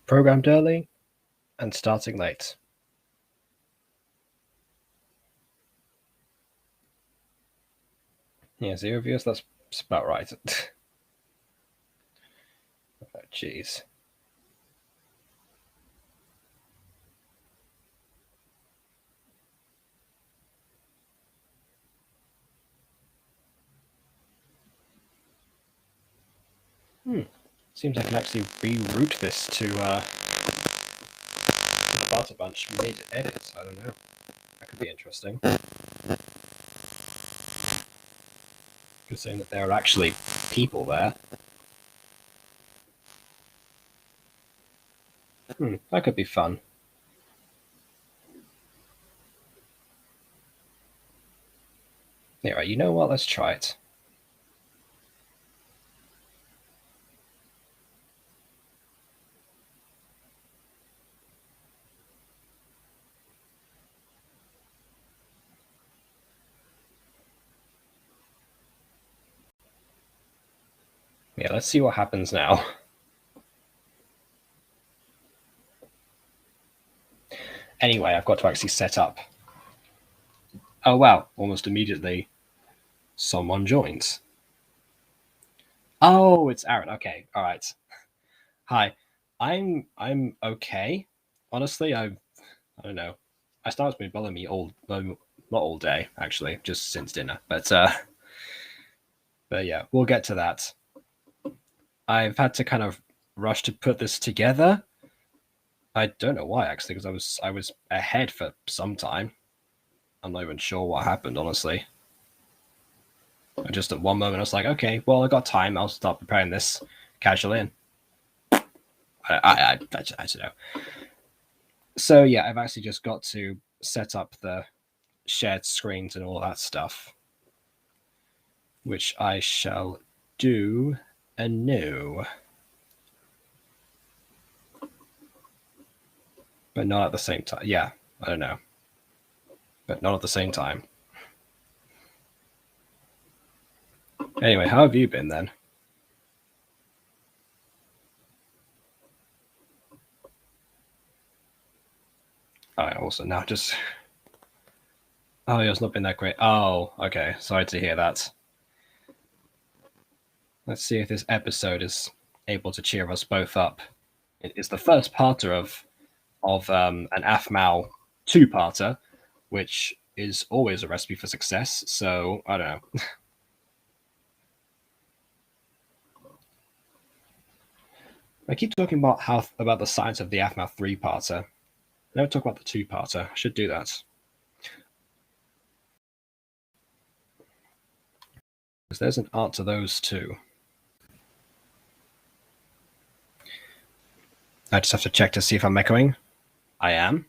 Programmed early and starting late. Yeah, 0 views, that's about right. Oh, jeez. Seems I can actually reroute this to the Barter Bunch mid-edit. I don't know. That could be interesting. Just saying that there are actually people there. That could be fun. Yeah, right, you know what? Let's try it. Yeah, let's see what happens now. Anyway, I've got to actually set up. Oh wow, almost immediately someone joins. Oh, it's Aaron. Okay, all right. Hi. I'm okay. Honestly, I don't know. I started to bother me not all day actually, just since dinner. But yeah, we'll get to that. I've had to kind of rush to put this together. I don't know why actually, because I was ahead for some time. I'm not even sure what happened, honestly. I just at one moment I was like, okay, well I got time. I'll start preparing this casually. And I don't know. So yeah, I've actually just got to set up the shared screens and all that stuff, which I shall do anew. But not at the same time. Yeah, I don't know. But not at the same time. Anyway, how have you been then? I also now just. Oh, it's not been that great. Oh, okay. Sorry to hear that. Let's see if this episode is able to cheer us both up. It's the first parter of an AFMAL two-parter, which is always a recipe for success. So I don't know. I keep talking about about the science of the AFMAL three-parter. I never talk about the two-parter. I should do that. Because there's an art to those too. I just have to check to see if I'm echoing. I am.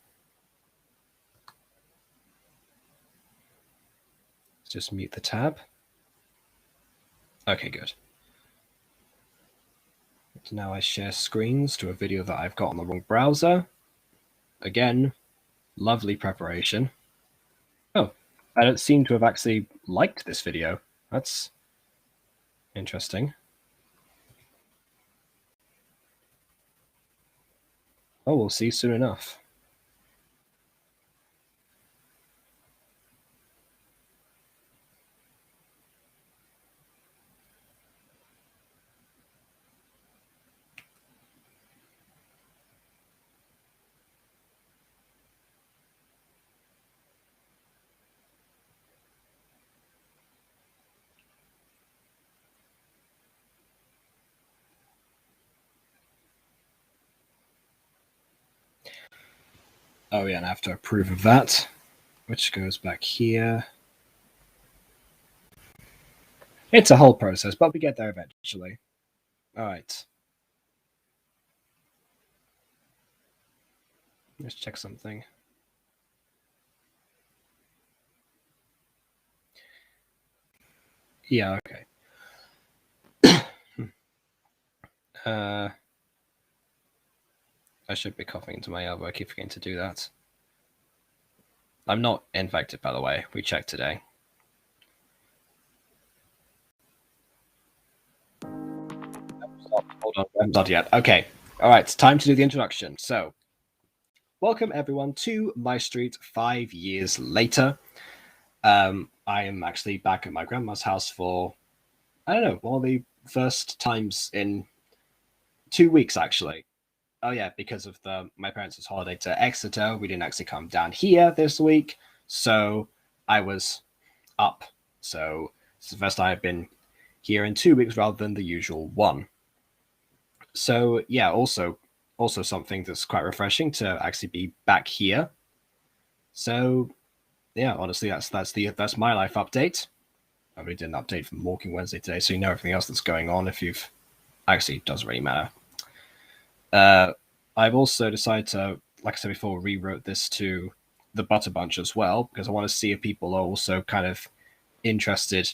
Let's just mute the tab. Okay, good. So now I share screens to a video that I've got on the wrong browser. Again, lovely preparation. Oh, I don't seem to have actually liked this video. That's interesting. Oh, we'll see soon enough. Oh yeah, and I have to approve of that, which goes back here. It's a whole process, but we get there eventually. All right. Let's check something. Yeah, okay. I should be coughing into my elbow. I keep forgetting to do that. I'm not infected, by the way. We checked today. Hold on. I haven't started yet. Okay. All right. It's time to do the introduction. So, welcome everyone to MyStreet 5 years later. I am actually back at my grandma's house for, I don't know, one of the first times in 2 weeks, actually. Oh, yeah, because of my parents' holiday to Exeter, we didn't actually come down here this week. So, I was up. So, it's the first time I've been here in 2 weeks rather than the usual one. So yeah, also something that's quite refreshing to actually be back here. So yeah, honestly, that's my life update. I really did an update from Walking Wednesday today, so you know everything else that's going on. If you've actually, it doesn't really matter. I've also decided to, like I said before, rewrote this to the Butter Bunch as well because I want to see if people are also kind of interested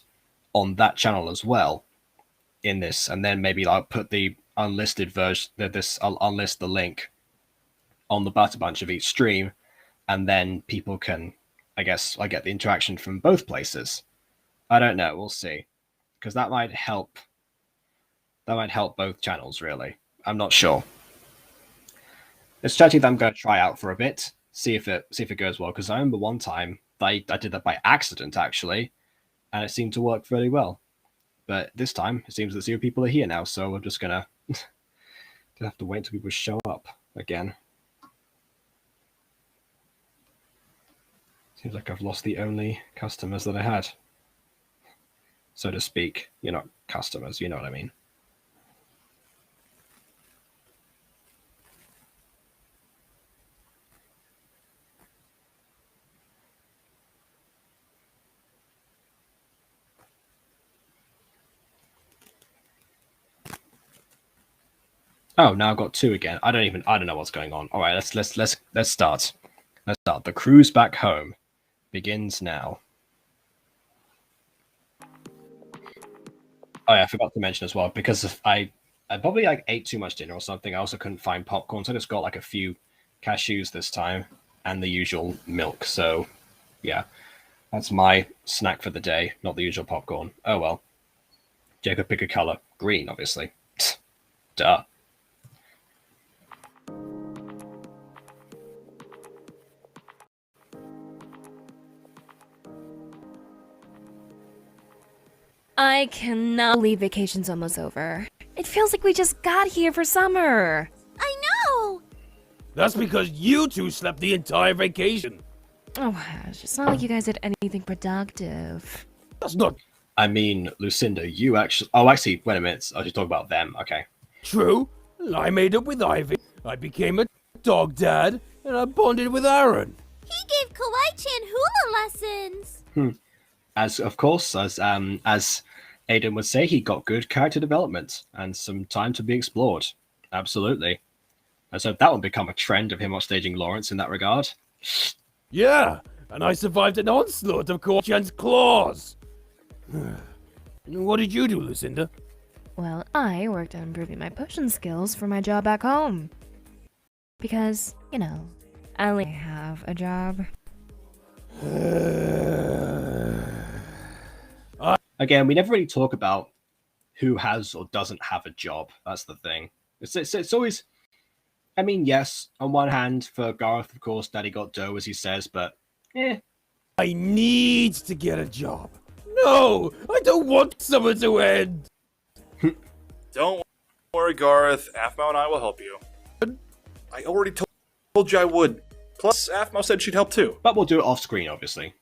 on that channel as well in this, and then maybe I'll put the unlisted version. I'll unlist the link on the Butter Bunch of each stream, and then people can, I guess, I get the interaction from both places. I don't know. We'll see, because that might help. That might help both channels, really. I'm not sure. It's a strategy that I'm going to try out for a bit, see if it goes well. Because I remember one time I did that by accident actually, and it seemed to work really well. But this time it seems that 0 people are here now, so we're just gonna have to wait until people show up again. Seems like I've lost the only customers that I had, so to speak. You're not customers, you know what I mean. Oh, now I've got 2 again. I don't know what's going on. All right, let's start. Let's start. The cruise back home begins now. Oh yeah, I forgot to mention as well, because I probably like ate too much dinner or something. I also couldn't find popcorn, so I just got like a few cashews this time and the usual milk. So yeah, that's my snack for the day, not the usual popcorn. Oh well. Jacob, pick a color. Green, obviously. Duh. I cannot believe vacation's almost over. It feels like we just got here for summer. I know! That's because you two slept the entire vacation. Oh, hush. It's not like you guys did anything productive. That's not I mean, Lucinda, you actually. Oh, actually, wait a minute. I should talk about them. Okay. true. I made up with Ivy. I became a dog dad, and I bonded with Aaron. He gave Kawaii-chan hula lessons! As of course, as Aiden would say, he got good character development and some time to be explored. Absolutely. And so that would become a trend of him upstaging Lawrence in that regard. Yeah, and I survived an onslaught of Kawaii-chan's claws. What did you do, Lucinda? Well, I worked on improving my potion skills for my job back home. Because, you know, I only have a job. Again, we never really talk about who has or doesn't have a job. That's the thing. It's always. I mean, yes, on one hand, for Gareth, of course, Daddy got dough, as he says, but I need to get a job. No, I don't want summer to end. Don't worry, Gareth. Aphmau and I will help you. I already told you I would. Plus, Aphmau said she'd help too. But we'll do it off screen, obviously.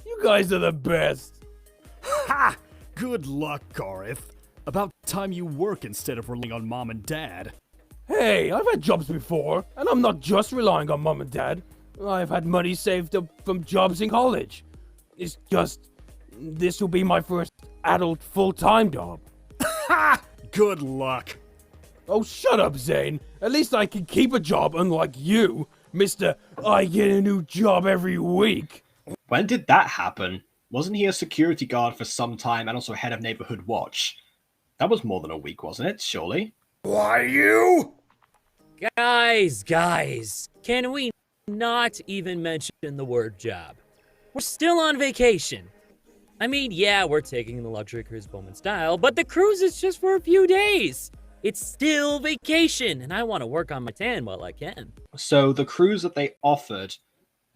You guys are the best. Ha! Good luck, Gareth. About time you work instead of relying on Mom and Dad. Hey, I've had jobs before, and I'm not just relying on Mom and Dad. I've had money saved up from jobs in college. It's just, this will be my first adult full-time job. Ha! Good luck. Oh, shut up, Zane. At least I can keep a job, unlike you, Mr. I get a new job every week. When did that happen? Wasn't he a security guard for some time and also head of neighborhood watch? That was more than a week, wasn't it? Surely. Why you? Guys, can we not even mention the word job? We're still on vacation. I mean, yeah, we're taking the luxury cruise Bowman style, but the cruise is just for a few days. It's still vacation, and I want to work on my tan while I can. So the cruise that they offered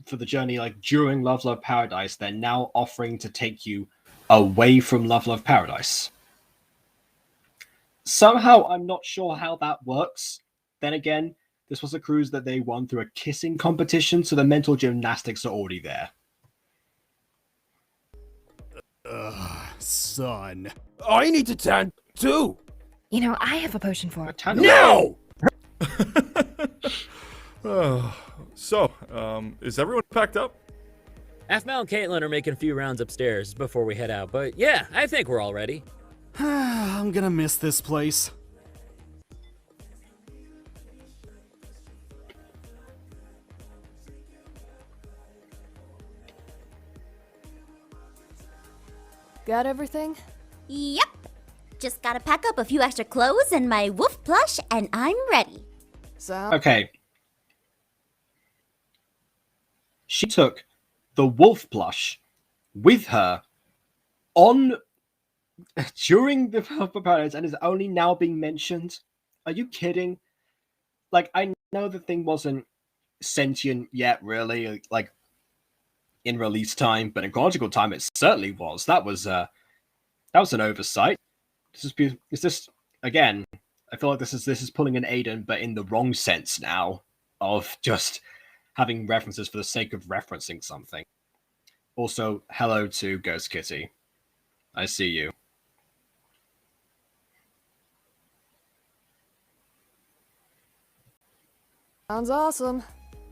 for the journey, like during Love Love Paradise, they're now offering to take you away from Love Love Paradise. Somehow, I'm not sure how that works. Then again, this was a cruise that they won through a kissing competition, so the mental gymnastics are already there. Son. I need to tan too. You know, I have a potion for it. No! Is everyone packed up? Aphmau and Caitlin are making a few rounds upstairs before we head out, but yeah, I think we're all ready. I'm gonna miss this place. Got everything? Yep. Just gotta pack up a few extra clothes and my wolf plush, and I'm ready. Sound Okay. She took the wolf plush with her on during the Paradise and is only now being mentioned. Are you kidding? Like, I know the thing wasn't sentient yet, really, like in release time, but in chronological time, it certainly was. That was an oversight. Is this again? I feel like this is pulling an Aiden, but in the wrong sense now of just having references for the sake of referencing something. Also, hello to Ghost Kitty. I see you. sounds awesome.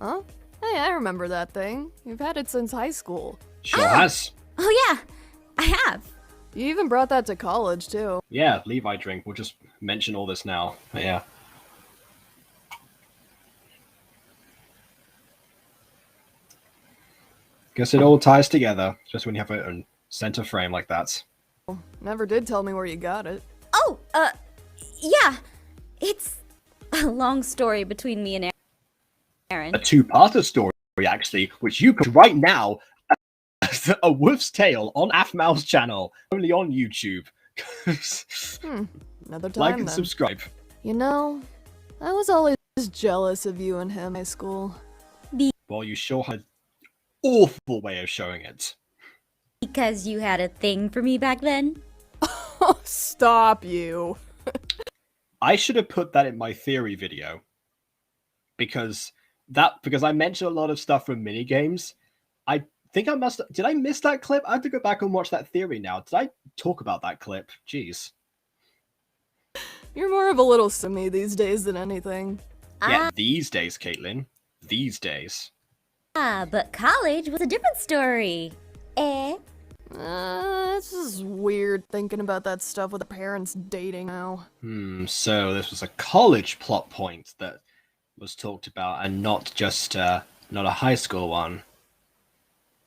Huh? Hey, I remember that thing. You've had it since high school. Sure has. Oh yeah, I have. You even brought that to college, too. Yeah, Levi drink. We'll just mention all this now. Yeah. Guess it all ties together, just when you have a center frame like that. Never did tell me where you got it. Oh, yeah. It's a long story between me and Aaron. A two-parter story, actually, which you can right now as A Wolf's Tale on Aphmau's channel, only on YouTube. Another time, Like and then. subscribe. You know, I was always jealous of you and him in high school. Well, you sure had an awful way of showing it. Because you had a thing for me back then? Oh, stop you. I should have put that in my theory video. Because I mentioned a lot of stuff from minigames. I think I must. Did I miss that clip? I have to go back and watch that theory now. Did I talk about that clip? Jeez. You're more of a little simmy these days than anything. Yeah, these days, Caitlin. These days. But college was a different story. Eh? It's just weird thinking about that stuff with the parents dating now. So this was a college plot point that was talked about and not just not a high school one.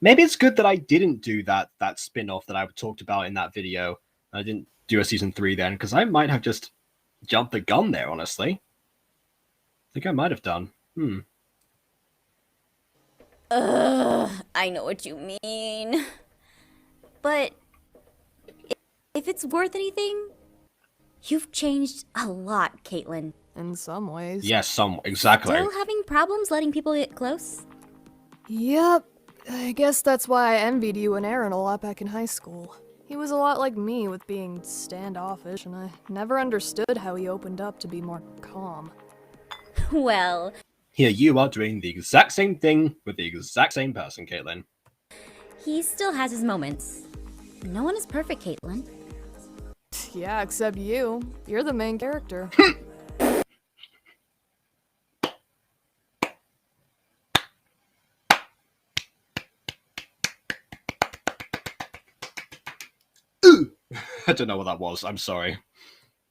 Maybe it's good that I didn't do that spin-off that I talked about in that video. I didn't do a season 3 then, because I might have just jumped the gun there, honestly. I think I might have done. I know what you mean. But if it's worth anything, you've changed a lot, Caitlin. In some ways. Yes, exactly. Still having problems letting people get close? Yep. I guess that's why I envied you and Aaron a lot back in high school. He was a lot like me with being standoffish, and I never understood how he opened up to be more calm. Well, Here you are doing the exact same thing with the exact same person, Caitlin. he still has his moments. No one is perfect, Caitlin. Yeah, except you. You're the main character. I don't know what that was. I'm sorry.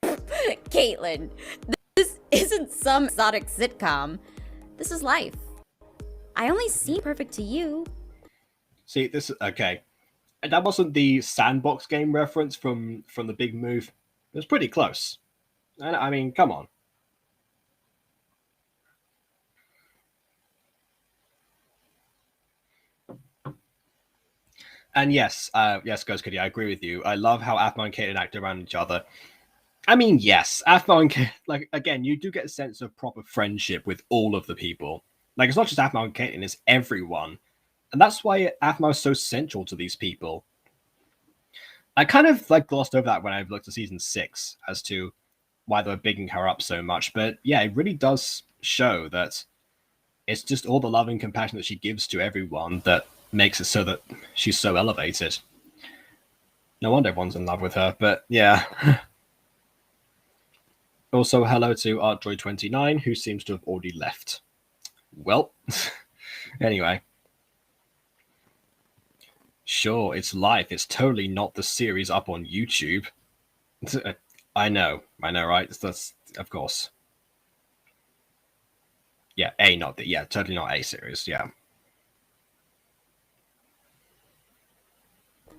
Caitlin, this isn't some exotic sitcom. This is life. I only seem perfect to you. See, this is okay. And that wasn't the sandbox game reference from the big move. It was pretty close. I mean, come on. And yes, Ghost Kitty, I agree with you. I love how Aphmau and Caitlin act around each other. I mean, yes, Aphmau and like again, you do get a sense of proper friendship with all of the people. Like it's not just Aphmau and Caitlin, it's everyone, and that's why Aphmau is so central to these people. I kind of like glossed over that when I looked at season 6 as to why they were bigging her up so much, but yeah, it really does show that it's just all the love and compassion that she gives to everyone that makes it so that she's so elevated. No wonder everyone's in love with her, but yeah. Also, hello to ArtDroid29, who seems to have already left. Well, anyway. Sure, it's live. It's totally not the series up on YouTube. I know, right? That's of course. Yeah, totally not a series. Yeah.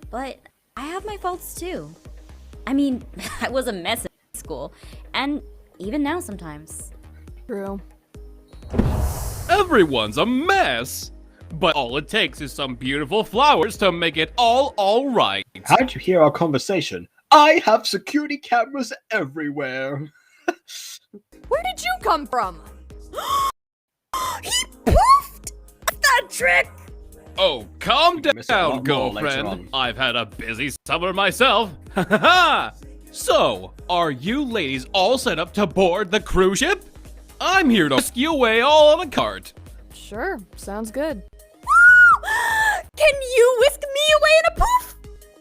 But I have my faults too. I mean, I was a mess in school, and even now sometimes. True. Everyone's a mess! But all it takes is some beautiful flowers to make it all right. How'd you hear our conversation? I have security cameras everywhere. Where did you come from? He poofed! That trick! Oh, calm We can miss it a down, lot more later girlfriend. on. I've had a busy summer myself. So, are you ladies all set up to board the cruise ship? I'm here to whisk you away all on a cart. Sure, sounds good. Can you whisk me away in a poof?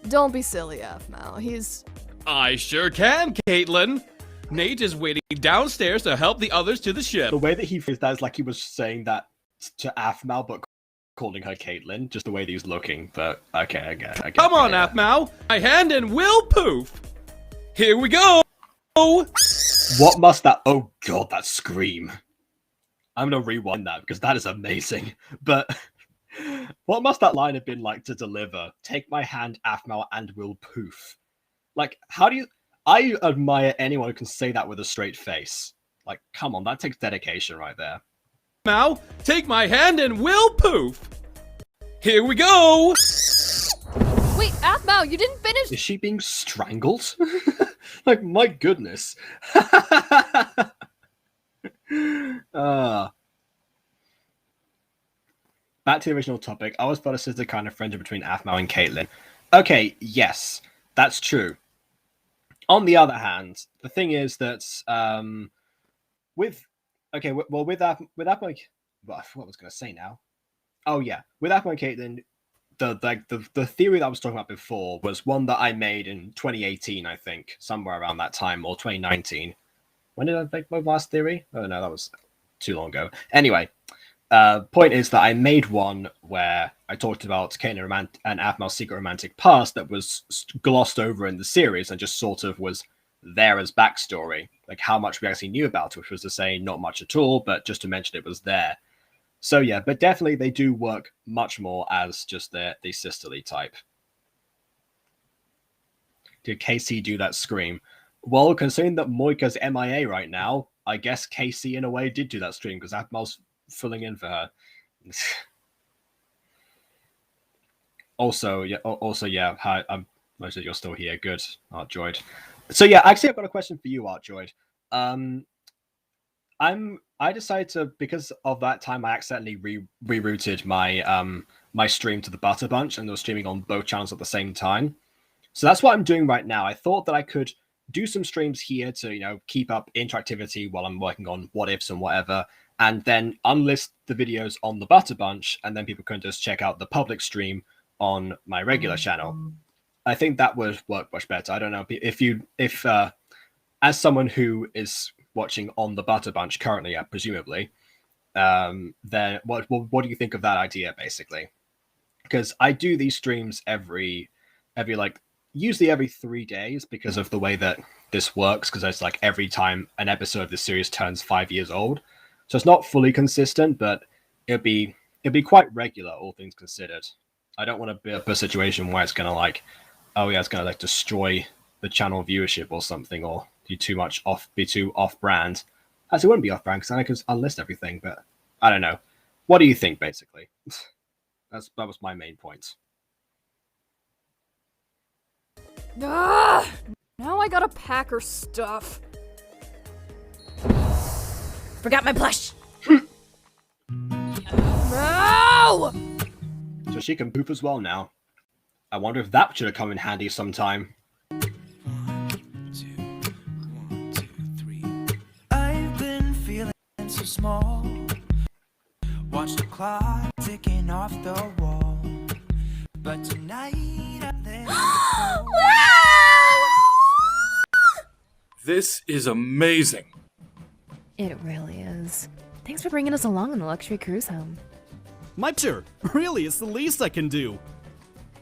Don't be silly, Aphmau. He's... I sure can, Caitlin. Nate is waiting downstairs to help the others to the ship. The way that he phrased that is like he was saying that to Aphmau, but calling her Caitlin. Just the way that he's looking. But okay, I get Come on, yeah. Aphmau. My hand and we'll poof. Here we go. What must that? Oh god, that scream! I'm gonna rewind that because that is amazing. But what must that line have been like to deliver? Take my hand, Aphmau, and we'll poof. Like, how do you? I admire anyone who can say that with a straight face. Like, come on, that takes dedication right there. Aphmau, take my hand and we'll poof. Here we go. Wait, Aphmau, you didn't finish... Is she being strangled? Like, my goodness. Back to the original topic. I was thought this is the kind of friendship between Aphmau and Caitlin. Okay, yes, that's true. On the other hand, the thing is that with Aphmau, well, what was I going to say now? Oh yeah, with Aphmau and Caitlin, the theory that I was talking about before was one that I made in 2018, I think, somewhere around that time, or 2019. When did I make my last theory? Oh no, that was too long ago. Anyway, point is that I made one where I talked about Caitlin and Aphmau's secret romantic past that was glossed over in the series and just sort of was there as backstory, like how much we actually knew about it, which was to say not much at all, but just to mention it was there. So yeah, but definitely they do work much more as just the sisterly type. Did Casey do that scream? Well, considering that Moika's MIA right now, I guess Casey in a way did do that scream because Aphmau's filling in for her. Also, yeah. Hi, I'm glad that you're still here. Good, ArtDroid. So yeah, actually, I've got a question for you, ArtDroid. I decided to, because of that time, I accidentally rerouted my my stream to the Butter Bunch, and I was streaming on both channels at the same time. So that's what I'm doing right now. I thought that I could do some streams here to keep up interactivity while I'm working on what ifs and whatever, and then unlist the videos on the Butter Bunch, and then people can just check out the public stream on my regular channel. I think that would work much better. I don't know if as someone who is watching on the Butter Bunch currently, presumably, then what do you think of that idea, basically? Because I do these streams every usually every 3 days because of the way that this works, because it's like every time an episode of the series turns 5 years old. So it's not fully consistent, but it'd be quite regular, all things considered. I don't want to be up a situation where it's gonna it's gonna destroy the channel viewership or something, or be too off brand. As it wouldn't be off brand because I could unlist everything, but I don't know. What do you think, basically? That was my main point. Now I gotta pack her stuff. Forgot my plush. No! So she can poop as well now. I wonder if that should have come in handy sometime. I've been feeling so small. Watch the clock ticking off the wall. But tonight I let it go. This is amazing. It really is. Thanks for bringing us along on the luxury cruise home. My turn. Really, it's the least I can do.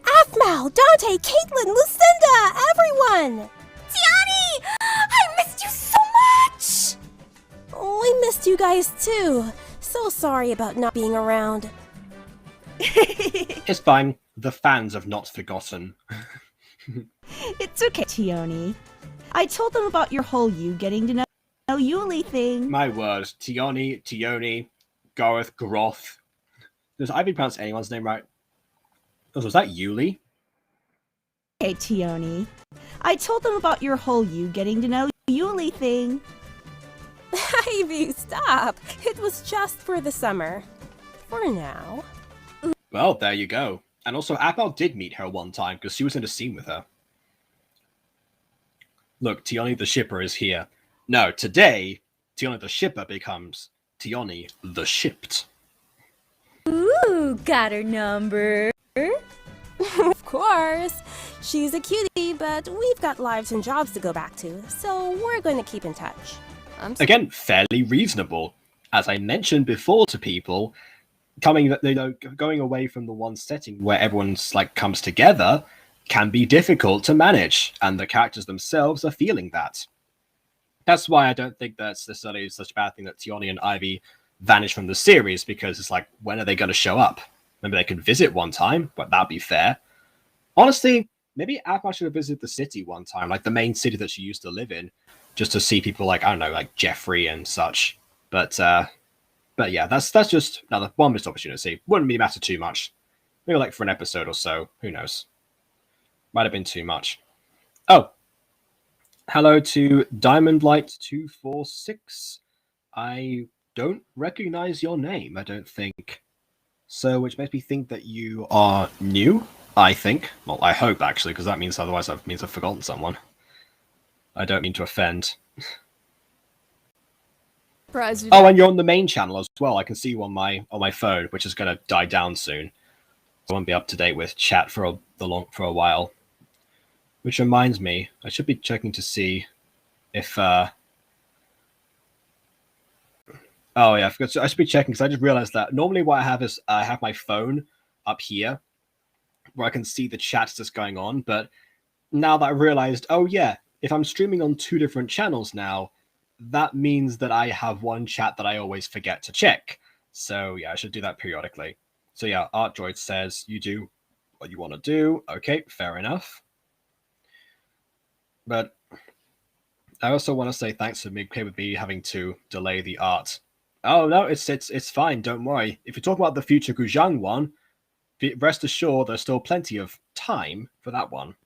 Aphmau, Dante, Caitlin, Lucinda, everyone! Tiani! I missed you so much! Oh, I missed you guys too. So sorry about not being around. It's fine. The fans have not forgotten. It's okay, Tioni. I told them about your whole you getting to know Yuli thing. My word. Tioni, Gareth, Groth. Does Ivy pronounce anyone's name right? Oh, was that Yuli? Okay, Tioni. I told them about your whole you getting to know Yuli thing. Ivy, stop. It was just for the summer. For now. Well, there you go. And also, Apple did meet her one time because she was in a scene with her. Look, Tioni the shipper is here. No, today, Tioni the shipper becomes Tioni the shipped. Ooh, got her number. Of course. She's a cutie, but we've got lives and jobs to go back to, so we're going to keep in touch. Again, fairly reasonable. As I mentioned before to people, going away from the one setting where everyone's like comes together can be difficult to manage, and the characters themselves are feeling that. That's why I don't think that's necessarily such a bad thing that Tioni and Ivy vanish from the series, because it's like, when are they going to show up? Maybe they could visit one time, but that'd be fair. Honestly, maybe Appa should have visited the city one time, like the main city that she used to live in, just to see people like, I don't know, like Jeffrey and such. But yeah, that's just another one missed opportunity. Wouldn't really matter too much. Maybe like for an episode or so. Who knows? Might have been too much. Oh. Hello to DiamondLight246. I don't recognize your name, I don't think. So, which makes me think that you are new, I think. Well, I hope, actually, because that means otherwise that means I've forgotten someone. I don't mean to offend. Surprised you Oh, and you're on the main channel as well. I can see you on my phone, which is going to die down soon. I won't be up to date with chat for a while. Which reminds me, I should be checking to see if oh yeah, I forgot. I should be checking because I just realized that normally what I have is I have my phone up here where I can see the chat that's going on. But now that I realized, oh yeah, if I'm streaming on 2 different channels now, that means that I have one chat that I always forget to check. So yeah, I should do that periodically. So yeah, Art Droid says you do what you want to do. Okay, fair enough. But I also want to say thanks for being okay with me having to delay the art. Oh no, it's fine. Don't worry. If you talk about the future Guzhang one, rest assured there's still plenty of time for that one.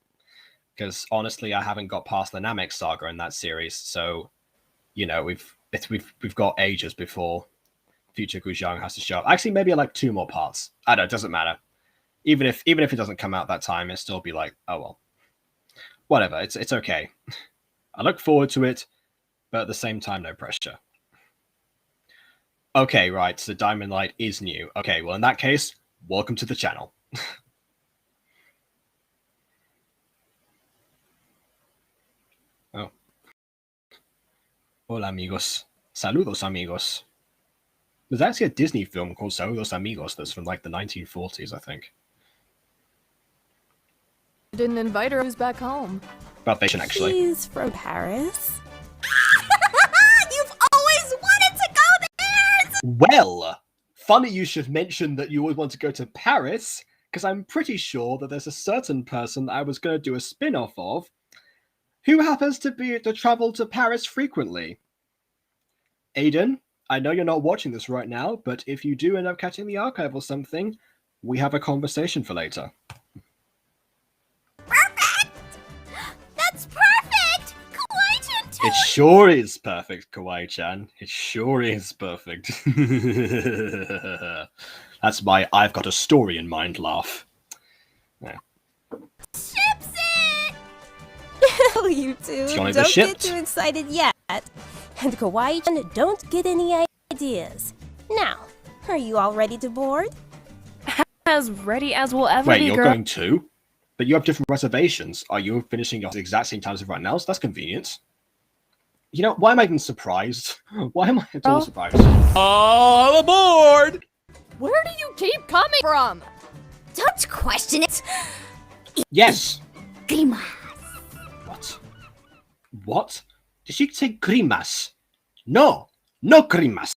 Because honestly, I haven't got past the Namek saga in that series, so you know we've got ages before future Guzhang has to show up. Actually, maybe like 2 more parts. I don't know. It doesn't matter. Even if it doesn't come out that time, it'll still be like, oh well. Whatever, it's okay. I look forward to it, but at the same time, no pressure. Okay, right, so Diamond Light is new. Okay, well, in that case, welcome to the channel. Oh. Hola, amigos. Saludos, amigos. There's actually a Disney film called Saludos, amigos that's from, like, the 1940s, I think. didn't invite her who's back home. About Bayesian, actually. She's from Paris. You've always wanted to go there! Well, funny you should mention that you always want to go to Paris, because I'm pretty sure that there's a certain person that I was going to do a spin-off of who happens to travel to Paris frequently. Aiden, I know you're not watching this right now, but if you do end up catching the archive or something, we have a conversation for later. Perfect! That's perfect! It sure is perfect, Kawaii-chan. It sure is perfect. That's my I've got a story in mind laugh. Yeah. Ships it! Oh, you two, Johnny the don't get shipped. too excited yet. And Kawaii-chan, don't get any ideas. Now, are you all ready to board? As ready as we'll ever Wait, be, you're girl. going too? But you have different reservations. Are you finishing at the exact same time as everyone else? That's convenient. You know, why am I even surprised? Why am I at all surprised? All aboard! Where do you keep coming from? Don't question it. Yes! Grima. What? What? Did she say grimas? No! No grimas!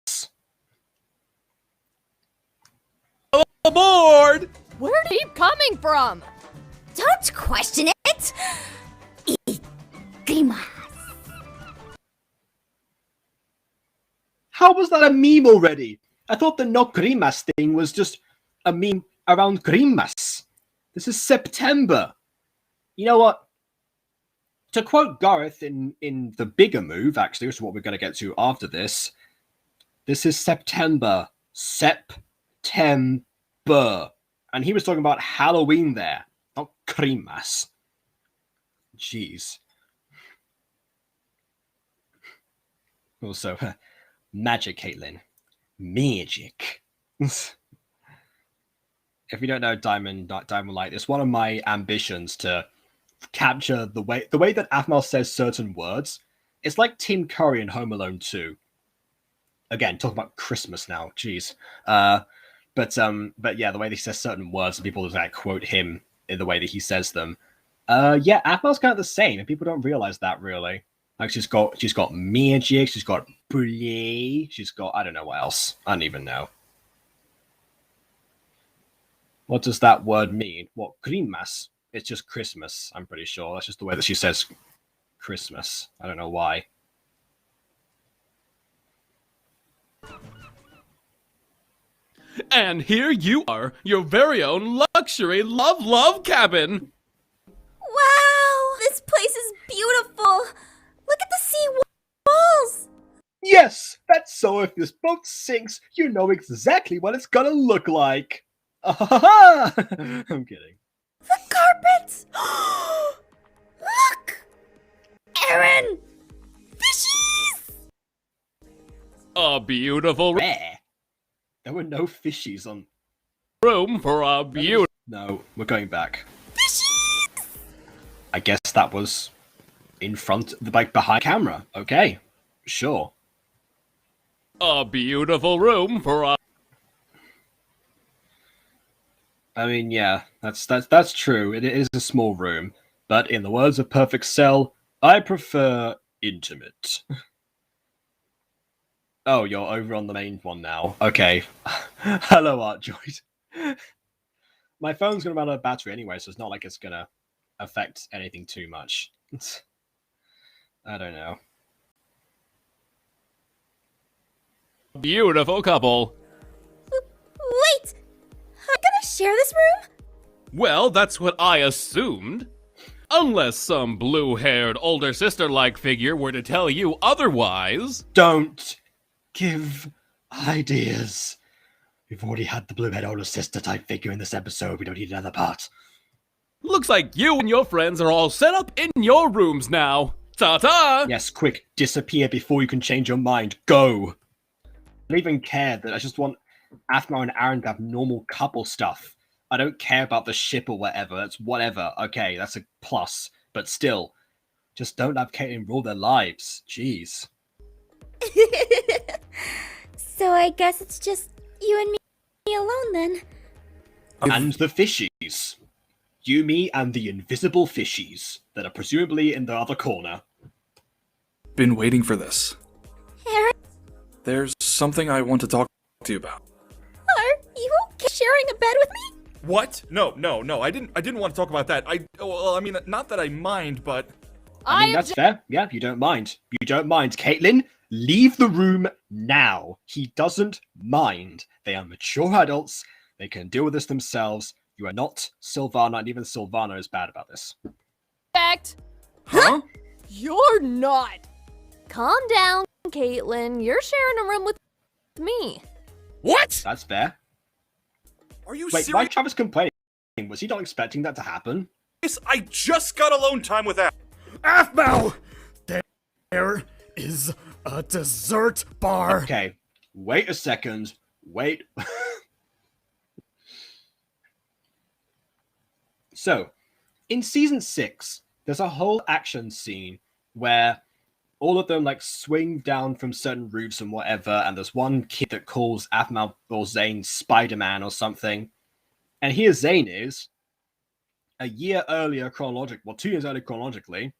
All aboard! Where do you keep coming from? Don't question it. Grima. How was that a meme already? I thought the no grimas thing was just a meme around grimas. This is September. You know what? To quote Gareth in the bigger move, actually, which is what we're going to get to after this, this is September. September. And he was talking about Halloween there, not Christmas. Jeez. Also, magic, Caitlin. Magic. If you don't know Diamond Light, it's one of my ambitions to capture the way that Aphmau says certain words. It's like Tim Curry in Home Alone 2. Again, talking about Christmas now, jeez. But yeah, the way that he says certain words, and people just like quote him in the way that he says them. Yeah, Aphmau's kind of the same, and people don't realize that really. Like she's got magic, she's got play, she's got I don't know what else. I don't even know. What does that word mean? What Christmas? It's just Christmas, I'm pretty sure. That's just the way that she says Christmas. I don't know why. And here you are, your very own luxury love cabin. Wow, this place is beautiful. Look at the sea walls. Yes, that's so if this boat sinks, you know exactly what it's gonna look like. I'm kidding. The carpets. Look, Aaron. Fishies. A beautiful Where? There were no fishies on. room for a beautiful. No, we're going back. Fishies. I guess that was in front, like behind camera. Okay, sure. A beautiful room for a. I mean, yeah, that's true. It is a small room, but in the words of Perfect Cell, I prefer intimate. Oh, you're over on the main one now. Okay. Hello, Artjoid. My phone's gonna run out of battery anyway, so it's not like it's gonna affect anything too much. I don't know. Beautiful couple. Wait, I'm gonna share this room? Well, that's what I assumed. Unless some blue-haired older sister-like figure were to tell you otherwise. Don't give ideas. We've already had the blue-haired older sister type figure in this episode. We don't need another part. Looks like you and your friends are all set up in your rooms now. Ta-ta! Yes, quick, disappear before you can change your mind. Go! I don't even care that I just want Aphmau and Aaron to have normal couple stuff. I don't care about the ship or whatever. That's whatever. Okay, that's a plus. But still, just don't have Caitlyn rule their lives. Jeez. So I guess it's just you and me alone then. And the fishies. You, me, and the invisible fishies that are presumably in the other corner. Been waiting for this. Aaron, There's something I want to talk to you about. are you okay sharing a bed with me? What? No. I didn't want to talk about that. I mean, not that I mind, but I mean, that's fair. Yeah, you don't mind. You don't mind. Caitlyn, leave the room now. He doesn't mind. They are mature adults. They can deal with this themselves. You are not Sylvana, and even Sylvana is bad about this. Fact, huh? you're not. Calm down, Caitlin. You're sharing a room with me. What? That's fair. Are you Wait, serious? why Travis complaining? Was he not expecting that to happen? I just got alone time with that. Aphmau! There is a dessert bar. Okay, wait a second. Wait. So, in season 6, there's a whole action scene where all of them like swing down from certain roofs and whatever, and there's one kid that calls Aphmau or Zane Spider-Man or something. And here Zane is, a year earlier chronologically, well, 2 years earlier chronologically,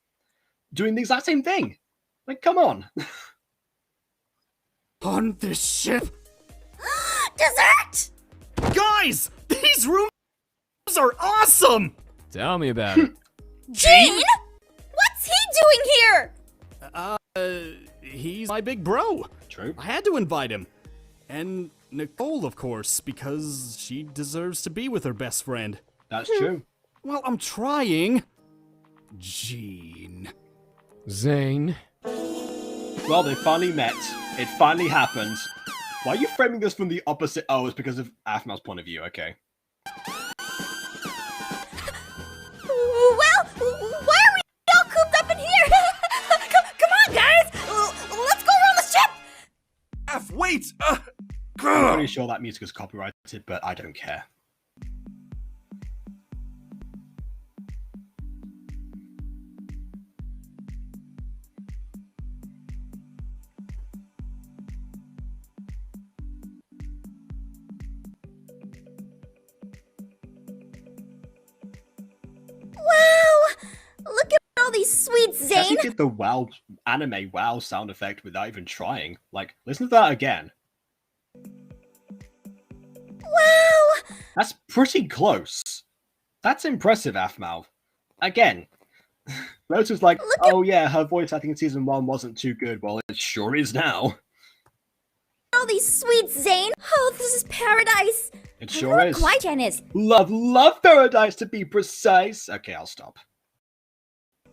doing the exact same thing. Like, come on. On this ship? Dessert! Guys! These rooms are awesome! Tell me about it. Gene? What's he doing here? He's my big bro. True. I had to invite him. And Nicole, of course, because she deserves to be with her best friend. That's true. Well, I'm trying. Gene. Zane. Well, they finally met. It finally happened. Why are you framing this from the opposite? Oh, it's because of Aphmau's point of view. Okay. Well, why are we all cooped up in here? Come on, guys! Let's go around the ship! Wait! I'm pretty sure that music is copyrighted, but I don't care. Wow! Look at all these sweets, He actually Zane! did the wow anime wow sound effect without even trying. Like, listen to that again. Wow! That's pretty close. That's impressive, Aphmau. Again, Lotus like, oh yeah, her voice acting in season 1 wasn't too good. Well, it sure is now. All these sweets, Zane! Oh, this is paradise! It sure is. Quite Janice. Love paradise to be precise. Okay, I'll stop.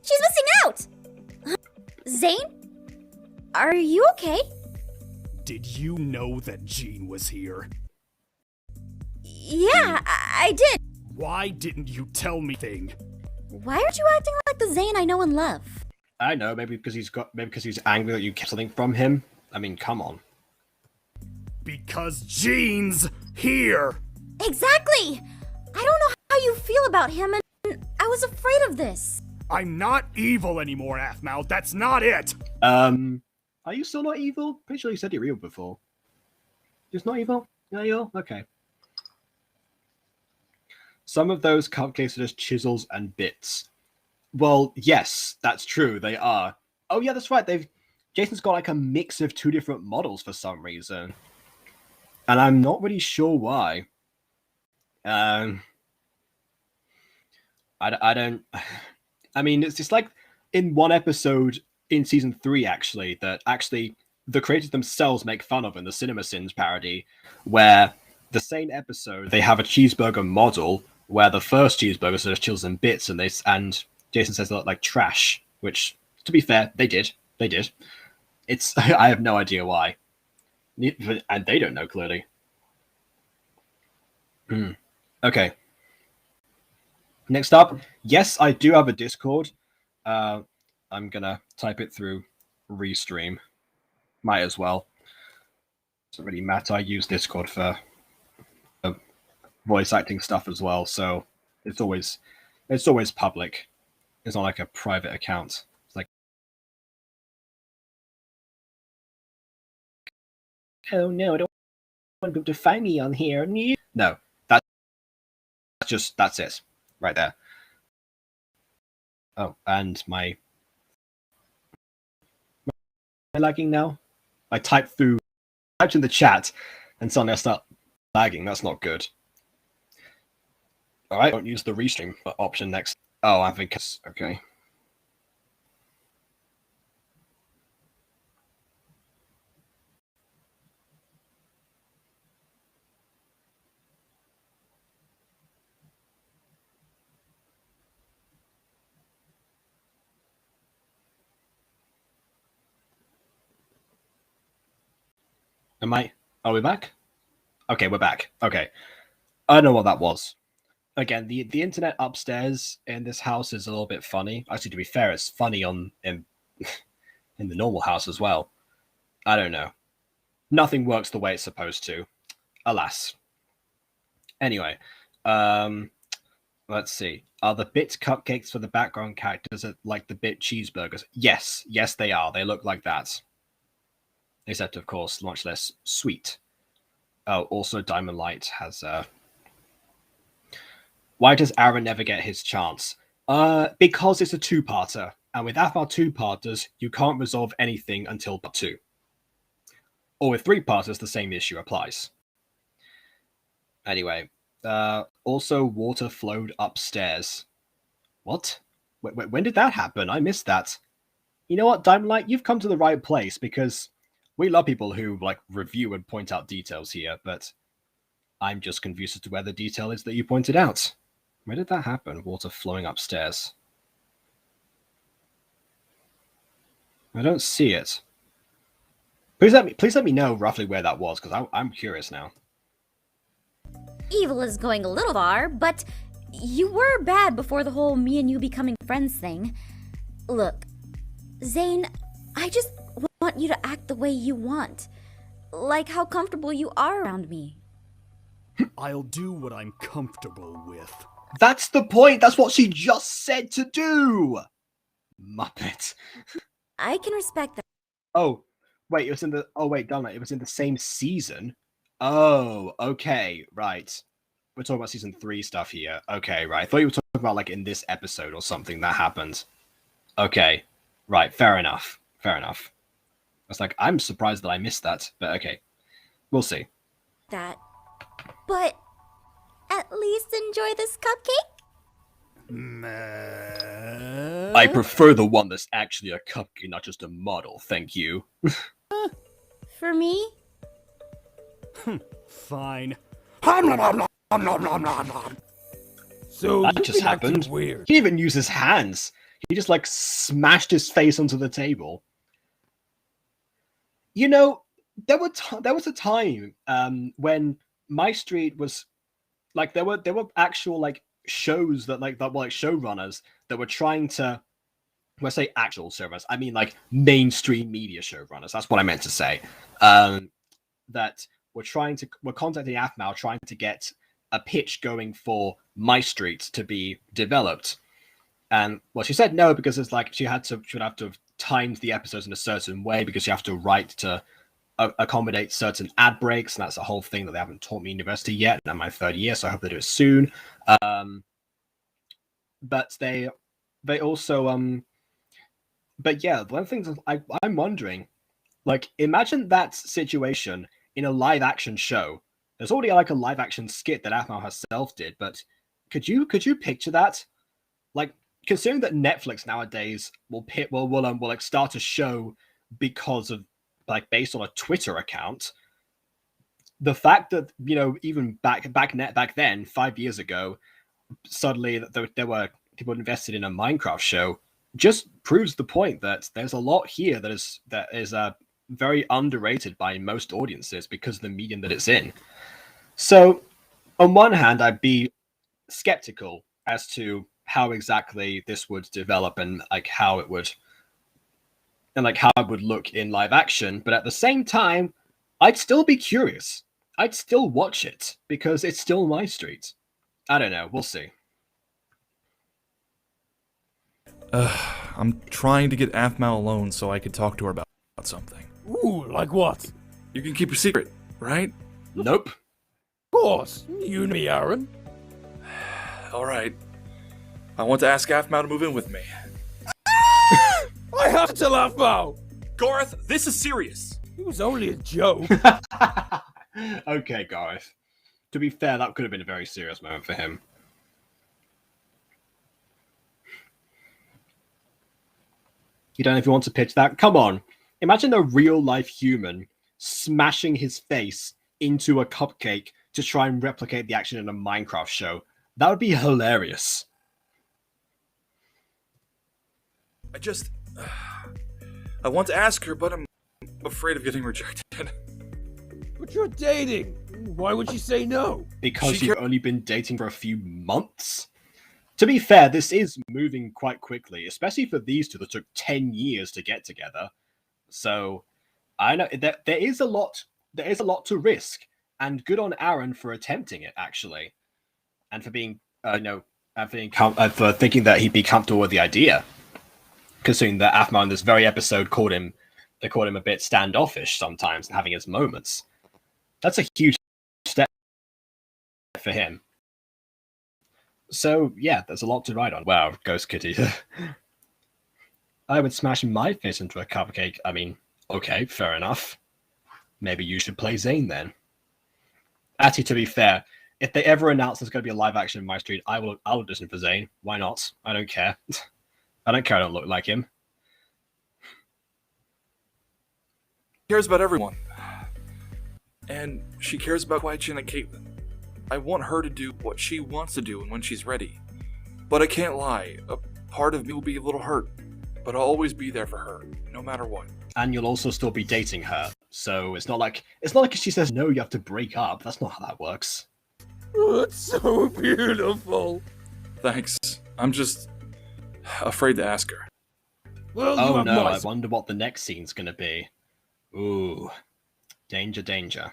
She's missing out! Zane? Are you okay? Did you know that Gene was here? Yeah, I did. Why didn't you tell me thing? Why aren't you acting like the Zane I know and love? I know, maybe because he's angry that you kept something from him. I mean, come on. Because Gene's here! Exactly! I don't know how you feel about him, and I was afraid of this. I'm not evil anymore, Aphmau. That's not it! Are you still not evil? Pretty sure you said you're evil before. Just not evil? Yeah, you're okay. Some of those calculated as chisels and bits. Well, yes, that's true. They are. Oh yeah, that's right. Jason's got like a mix of 2 different models for some reason, and I'm not really sure why. I don't. I mean, it's just like in one episode in season 3, actually, that actually the creators themselves make fun of in the Cinema Sins parody, where the same episode they have a cheeseburger model where the first cheeseburger sort of chills in bits, and Jason says they look like trash, which, to be fair, they did. It's I have no idea why, and they don't know clearly. Okay. Next up, yes, I do have a Discord. I'm gonna type it through Restream. Might as well. Doesn't really matter. I use Discord for voice acting stuff as well, so it's always public. It's not like a private account. It's like, oh no, I don't want people to find me on here. No, that's it, right there. Oh, and my lagging now. I typed in the chat, and suddenly I start lagging. That's not good. All right, don't use the restream option next. Oh, I think it's okay. Am I? Are we back? Okay, we're back. Okay. I don't know what that was. Again, the internet upstairs in this house is a little bit funny. Actually, to be fair, it's funny in in the normal house as well. I don't know. Nothing works the way it's supposed to. Alas. Anyway, let's see. Are the bit cupcakes for the background characters like the bit cheeseburgers? Yes, yes, they are. They look like that. Except, of course, much less sweet. Oh, also, Diamond Light has. Why does Aaron never get his chance? Because it's a two-parter, and with AFMAR two-parters, you can't resolve anything until part 2. Or with three-parters, the same issue applies. Anyway, also water flowed upstairs. What? When did that happen? I missed that. You know what, Diamond Light, you've come to the right place because we love people who like review and point out details here, but I'm just confused as to where the detail is that you pointed out. Where did that happen? Water flowing upstairs. I don't see it. Please let me know roughly where that was, because I'm curious now. Evil is going a little far, but you were bad before the whole me and you becoming friends thing. Look, Zane, I just want you to act the way you want. Like how comfortable you are around me. I'll do what I'm comfortable with. That's the point! That's what she just said to do! Muppet. I can respect that. Oh, wait, it was in the... Oh, wait, damn it. It was in the same season? Oh, okay, right. We're talking about season 3 stuff here. Okay, right. I thought you were talking about, like, in this episode or something that happened. Okay, right. Fair enough. Fair enough. I was like, I'm surprised that I missed that, but okay. We'll see. That. But at least enjoy this cupcake? I prefer the one that's actually a cupcake, not just a model, thank you. For me? Fine. So that just happened. Weird. He even used his hands. He just like smashed his face onto the table. You know, there was a time when MyStreet was like there were actual like shows that were like showrunners that were trying to, when I say actual showrunners, I mean like mainstream media showrunners. That's what I meant to say. That were contacting AFMAO trying to get a pitch going for MyStreet to be developed. And well, she said no because it's like she would have to have timed the episodes in a certain way because you have to write to accommodate certain ad breaks, and that's a whole thing that they haven't taught me in university yet. And I'm my 3rd year, so I hope they do it soon. But they also but yeah, one of the things I'm wondering, like, imagine that situation in a live action show. There's already like a live action skit that AFMAO herself did, but could you picture that? Like, considering that Netflix nowadays will like start a show because of like based on a Twitter account, the fact that, you know, even back then 5 years ago, suddenly there were people invested in a Minecraft show just proves the point that there's a lot here that is very underrated by most audiences because of the medium that it's in. So on one hand, I'd be skeptical as to how exactly this would develop and like how it would look in live action, but at the same time, I'd still be curious. I'd still watch it because it's still MyStreet. I don't know. We'll see. I'm trying to get AFMAO alone so I could talk to her about something. Ooh, like what? You can keep your secret, right? Nope. Of course. You and me, Aaron. Alright. I want to ask AFMAO to move in with me. I have to laugh out. Garth, this is serious. It was only a joke. Okay, Gareth. To be fair, that could have been a very serious moment for him. You don't know if you want to pitch that? Come on. Imagine a real-life human smashing his face into a cupcake to try and replicate the action in a Minecraft show. That would be hilarious. I want to ask her, but I'm afraid of getting rejected. But you're dating. Why would she say no? Because you've only been dating for a few months. To be fair, this is moving quite quickly, especially for these two that took 10 years to get together. So I know that there is a lot to risk, and good on Aaron for attempting it, actually, and for being for thinking that he'd be comfortable with the idea, considering that Aphmau in this very episode called him a bit standoffish sometimes and having his moments. That's a huge step for him. So yeah, there's a lot to write on. Wow, Ghost Kitty. I would smash my face into a cupcake. I mean, okay, fair enough. Maybe you should play Zane then. Actually, to be fair, if they ever announce there's going to be a live action in MyStreet, I'll audition for Zane. Why not? I don't care. I don't care. I don't look like him. She cares about everyone. And she cares about Wai-Chin and Caitlin. I want her to do what she wants to do and when she's ready. But I can't lie, a part of me will be a little hurt. But I'll always be there for her, no matter what. And you'll also still be dating her. So it's not like if she says no, you have to break up. That's not how that works. Oh, it's so beautiful. Thanks. I'm just afraid to ask her. Well, oh no, I wonder what the next scene's gonna be. Ooh. Danger, danger.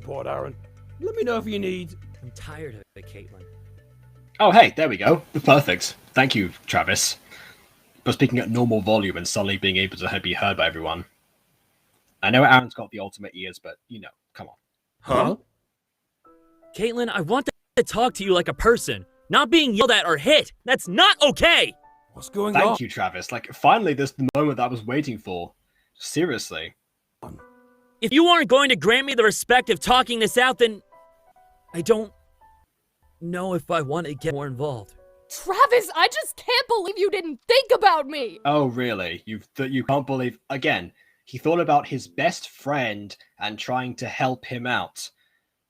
Poor Aaron. Let me know if you need. I'm tired of it, Caitlin. Oh hey, there we go. Perfect. Thank you, Travis. For speaking at normal volume and suddenly being able to be heard by everyone. I know Aaron's got the ultimate ears, but come on. Huh? Caitlin, I want to talk to you like a person, not being yelled at or hit. That's not okay! What's going on? Thank you, Travis. Finally, this is the moment that I was waiting for. Seriously. If you aren't going to grant me the respect of talking this out, then I don't know if I want to get more involved. Travis, I just can't believe you didn't think about me! Oh, really? You can't believe... Again, he thought about his best friend and trying to help him out.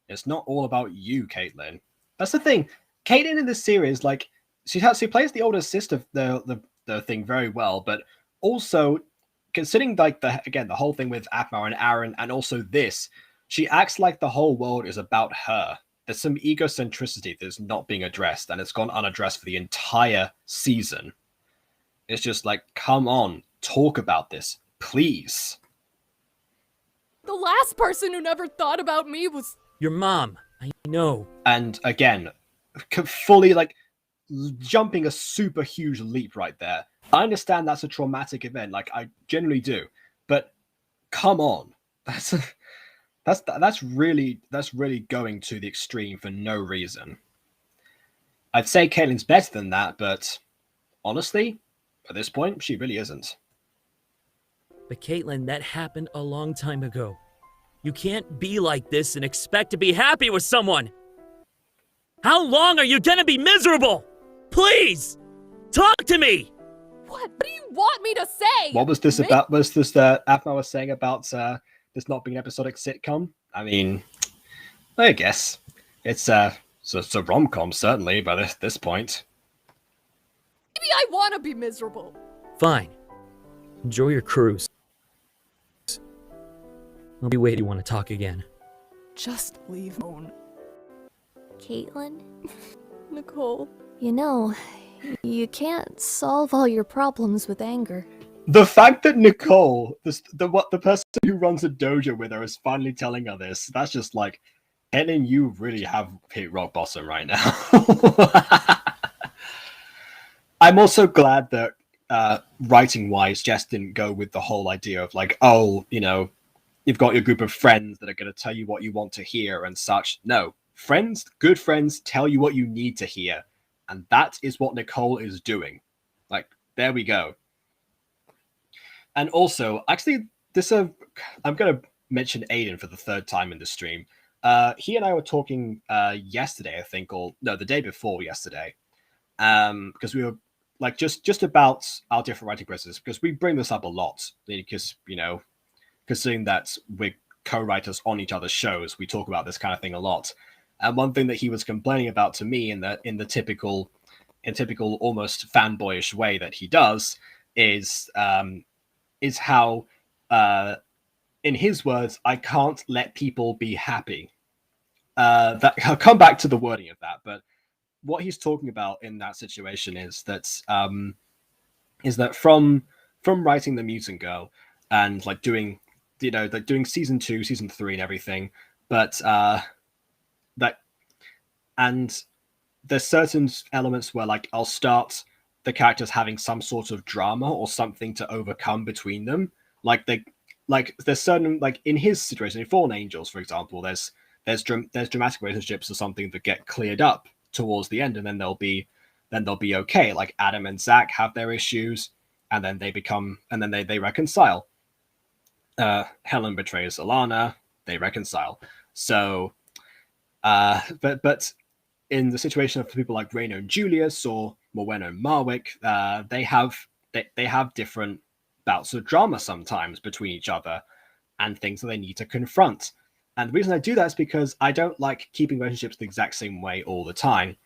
It's not all about you, Caitlin. That's the thing. Caitlin in this series, she plays the older sister, the thing very well, but also... Considering the whole thing with Aphmau and Aaron, and also this, she acts like the whole world is about her. There's some egocentricity that's not being addressed, and it's gone unaddressed for the entire season. It's just come on, talk about this, please. The last person who never thought about me was your mom. I know. And again, fully jumping a super huge leap right there. I understand that's a traumatic event, I generally do, but come on, that's really going to the extreme for no reason. I'd say Caitlin's better than that, but honestly, at this point, she really isn't. But Caitlin, that happened a long time ago. You can't be like this and expect to be happy with someone. How long are you gonna be miserable? Please, talk to me. What do you want me to say? What was this about? Was this that Aphmau was saying about this not being an episodic sitcom? I mean, I guess it's a rom-com certainly by this point. Maybe I want to be miserable. Fine. Enjoy your cruise. I'll be waiting. You want to talk again? Just leave alone. Caitlin? Nicole. You can't solve all your problems with anger. The fact that Nicole, the person who runs a dojo with her, is finally telling her this, that's just Helen, you really have hit rock bottom right now. I'm also glad that writing-wise, Jess didn't go with the whole idea of you've got your group of friends that are going to tell you what you want to hear and such. No, good friends tell you what you need to hear. And that is what Nicole is doing. There we go. And also, actually, I'm going to mention Aiden for the third time in the stream. He and I were talking yesterday, I think, the day before yesterday. Because we were just about our different writing processes, because we bring this up a lot. Because, considering that we're co-writers on each other's shows, we talk about this kind of thing a lot. And one thing that he was complaining about to me in the typical almost fanboyish way that he does is how in his words, I can't let people be happy. That I'll come back to the wording of that, but what he's talking about in that situation is that from writing the Mutant Girl and like doing like doing season 2, season 3, and everything, but that and there's certain elements where like I'll start the characters having some sort of drama or something to overcome between them. There's certain, like in his situation, in Fallen Angels, for example, there's dramatic relationships or something that get cleared up towards the end, and then they'll be okay. Like Adam and Zach have their issues, and then they reconcile. Helen betrays Alana, they reconcile. So, but in the situation of people like Reino and Julius or Morwenna and Marwick, they have different bouts of drama sometimes between each other and things that they need to confront. And the reason I do that is because I don't like keeping relationships the exact same way all the time.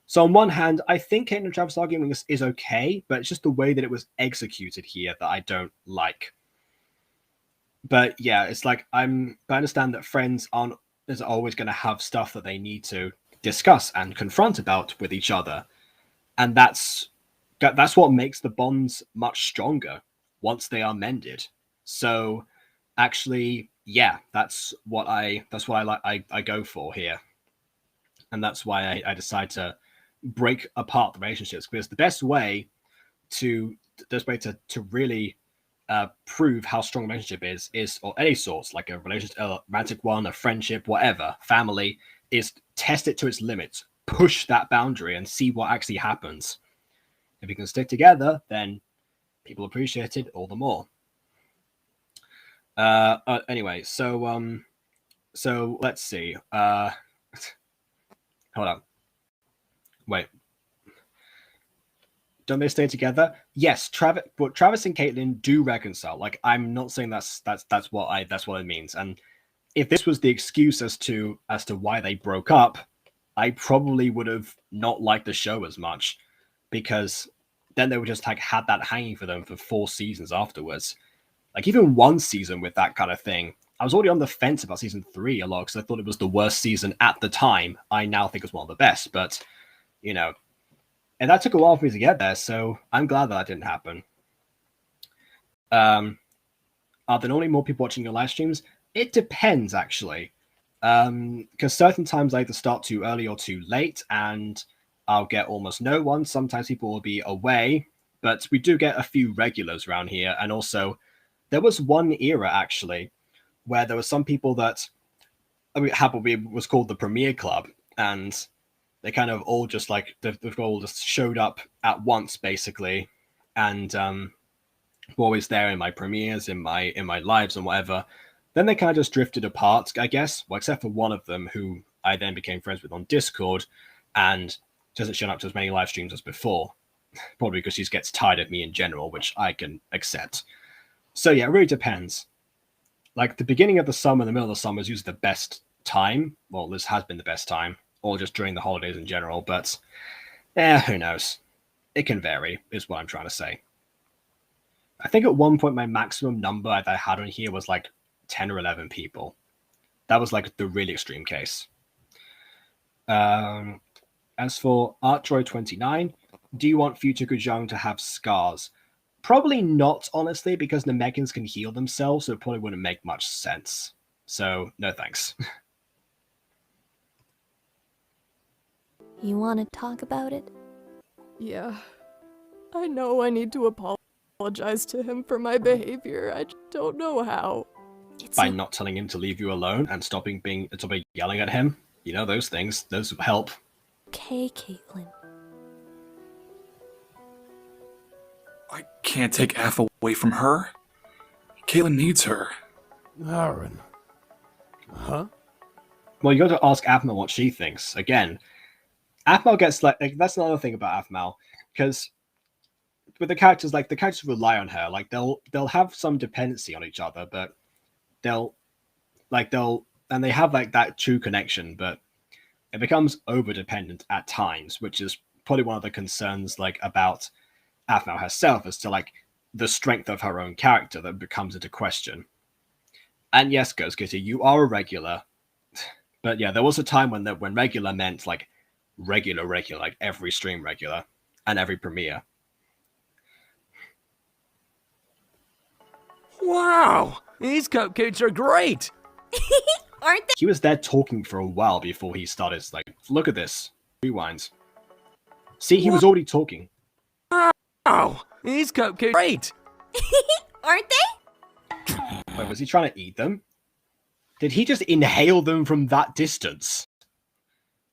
So on one hand, I think Caitlin and Travis' argument is okay, but it's just the way that it was executed here that I don't like. But yeah, it's like I understand that friends is always going to have stuff that they need to discuss and confront about with each other, and that's what makes the bonds much stronger once they are mended. So actually, yeah, that's what I go for here, and that's why I decide to break apart the relationships, because the best way to really prove how strong a relationship is, or any sorts, like a relationship, a romantic one, a friendship, whatever, family, is test it to its limits, push that boundary, and see what actually happens. If you can stick together, then people appreciate it all the more. Anyway, so let's see. Hold on. Wait. Don't they stay together? Yes, Travis and Caitlin do reconcile. Like, I'm not saying that's what it means. And if this was the excuse as to why they broke up, I probably would have not liked the show as much, because then they would just like had that hanging for them for 4 seasons afterwards. Like even 1 season with that kind of thing. I was already on the fence about season 3 a lot because I thought it was the worst season at the time. I now think it's one of the best, but and that took a while for me to get there, so I'm glad that didn't happen. Are there normally more people watching your live streams? It depends, actually. Because certain times I either start too early or too late, and I'll get almost no one. Sometimes people will be away, but we do get a few regulars around here. And also, there was one era, actually, where there were some people that was called the Premier Club, and they kind of all just like they've all just showed up at once, basically, and were always there in my premieres, in my lives and whatever. Then they kind of just drifted apart, I guess. Well, except for one of them, who I then became friends with on Discord, and doesn't show up to as many live streams as before, probably because she gets tired of me in general, which I can accept. So yeah, it really depends. Like the beginning of the summer, the middle of the summer is usually the best time. Well, this has been the best time, or just during the holidays in general, but who knows? It can vary, is what I'm trying to say. I think at one point my maximum number that I had on here was like 10 or 11 people. That was like the really extreme case. As for ArtDroid29, do you want future Gujang to have scars? Probably not, honestly, because the Megans can heal themselves, so it probably wouldn't make much sense. So, no thanks. You want to talk about it? Yeah. I know I need to apologize to him for my behavior. I just don't know how. By not telling him to leave you alone and stopping yelling at him. You know, those things. Those help. Okay, Caitlin. I can't take Af away from her. Caitlin needs her. Aaron. Huh? Well, you got to ask Afmal what she thinks. Again, Afmal gets like that's another thing about Afmal, because with the characters rely on her. Like they'll have some dependency on each other, but they have like that true connection, but it becomes over dependent at times, which is probably one of the concerns like about Afmal herself, as to like the strength of her own character that becomes into question. And yes, Ghost Kitty, you are a regular. But yeah, there was a time when regular meant like regular, like every stream regular and every premiere. Wow, these cupcakes are great. Aren't they? He was there talking for a while before he started. Like, look at this. Rewinds. See, he was already talking. Wow, these cupcakes are great. Aren't they? Wait, was he trying to eat them? Did he just inhale them from that distance?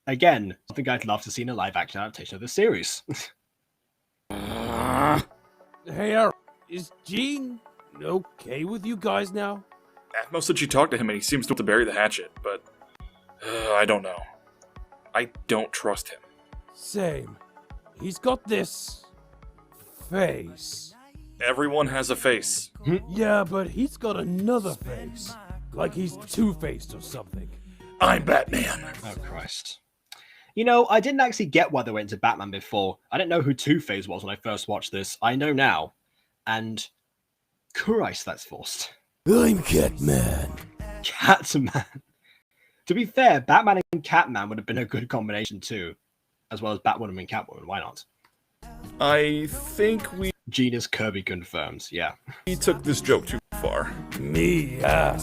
Again, something I'd love to see in a live-action adaptation of the series. Hey, Aaron, is Gene okay with you guys now? Atmos said she talked to him and he seems to bury the hatchet, but I don't know. I don't trust him. Same. He's got this face. Everyone has a face. Yeah, but he's got another face. Like he's two-faced or something. I'm Batman. Oh, Christ. You know, I didn't actually get why they went to Batman before. I didn't know who Two-Face was when I first watched this. I know now. And Christ, that's forced. I'm Catman. Catman. To be fair, Batman and Catman would have been a good combination too. As well as Batwoman and Catwoman, why not? I think we Gina's Kirby confirms, yeah. took this joke too far. Meow.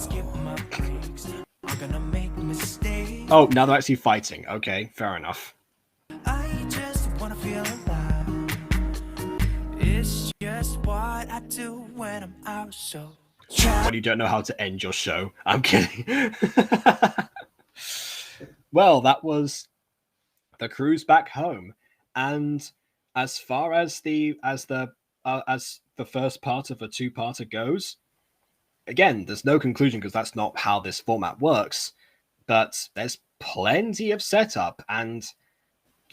Oh, now they're actually fighting. Okay, fair enough. I just wanna feel alive. It's just what I do when I'm out, so When you don't know how to end your show. I'm kidding. Well, that was the cruise back home. And as far as the first part of a two-parter goes, again, there's no conclusion because that's not how this format works. But there's plenty of setup, and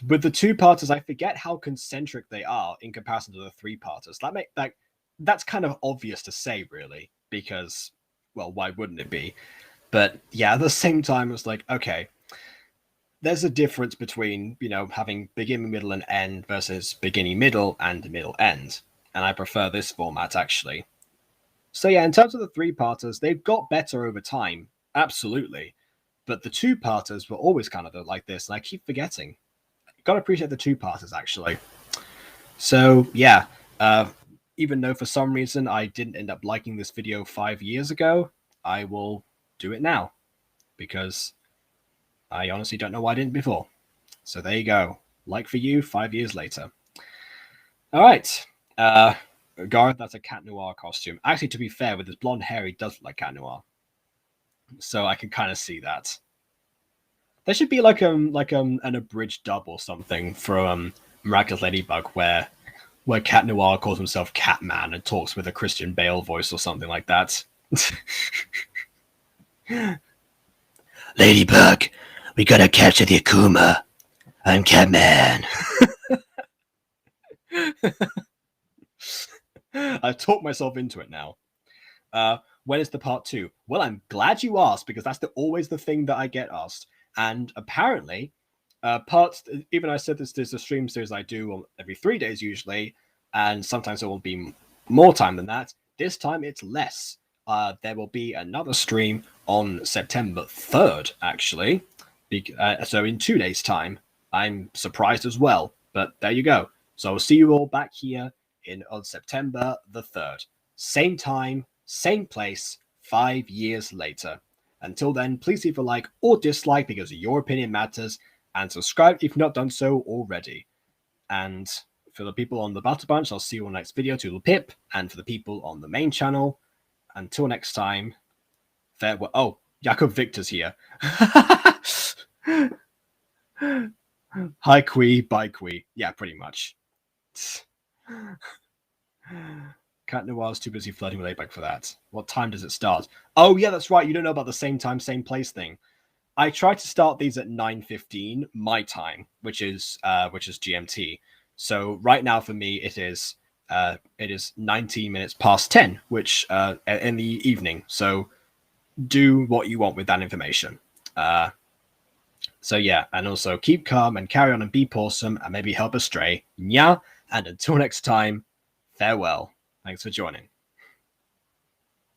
with the two-parters, I forget how concentric they are in comparison to the three-parters. That's kind of obvious to say, really, because, well, why wouldn't it be? But yeah, at the same time, it's like, okay, there's a difference between, you know, having beginning, middle, and end versus beginning, middle, and middle, end. And I prefer this format, actually. So yeah, in terms of the three-parters, they've got better over time, absolutely. But the two-parters were always kind of like this, and I keep forgetting. Gotta appreciate the two-parters, actually. So, yeah. Even though for some reason I didn't end up liking this video 5 years ago, I will do it now. Because I honestly don't know why I didn't before. So there you go. Like for you, 5 years later. Alright. Garth, that's a Cat Noir costume. Actually, to be fair, with his blonde hair, he does look like Cat Noir. So I can kind of see that. There should be like an abridged dub or something for Miraculous Ladybug where Cat Noir calls himself Catman and talks with a Christian Bale voice or something like that. Ladybug, we gotta capture the Akuma. I'm Catman. I've talked myself into it now. When is the part 2? Well, I'm glad you asked because that's always the thing that I get asked. And apparently, even I said there's a stream series I do every 3 days usually, and sometimes it will be more time than that. This time it's less. There will be another stream on September 3rd, actually. So in 2 days' time. I'm surprised as well, but there you go. So I'll see you all back here on September the 3rd. Same time, same place, 5 years later. Until then, please leave a like or dislike because your opinion matters, and subscribe if you've not done so already. And for the people on the Battle Bunch, I'll see you on the next video, Toodle Pip, and for the people on the main channel, until next time, farewell. Oh, Jakob Victor's here. Hi, Quee, bye, Quee. Yeah, pretty much. Cat Noir's too busy flirting with Ladybug for that. What time does it start? Oh, yeah, that's right. You don't know about the same time, same place thing. I tried to start these at 9:15 my time, which is GMT. So right now for me, it is 19 minutes past 10, which in the evening. So do what you want with that information. So yeah, and also keep calm and carry on and be awesome and maybe help us stray. Yeah, and until next time, farewell. Thanks for joining.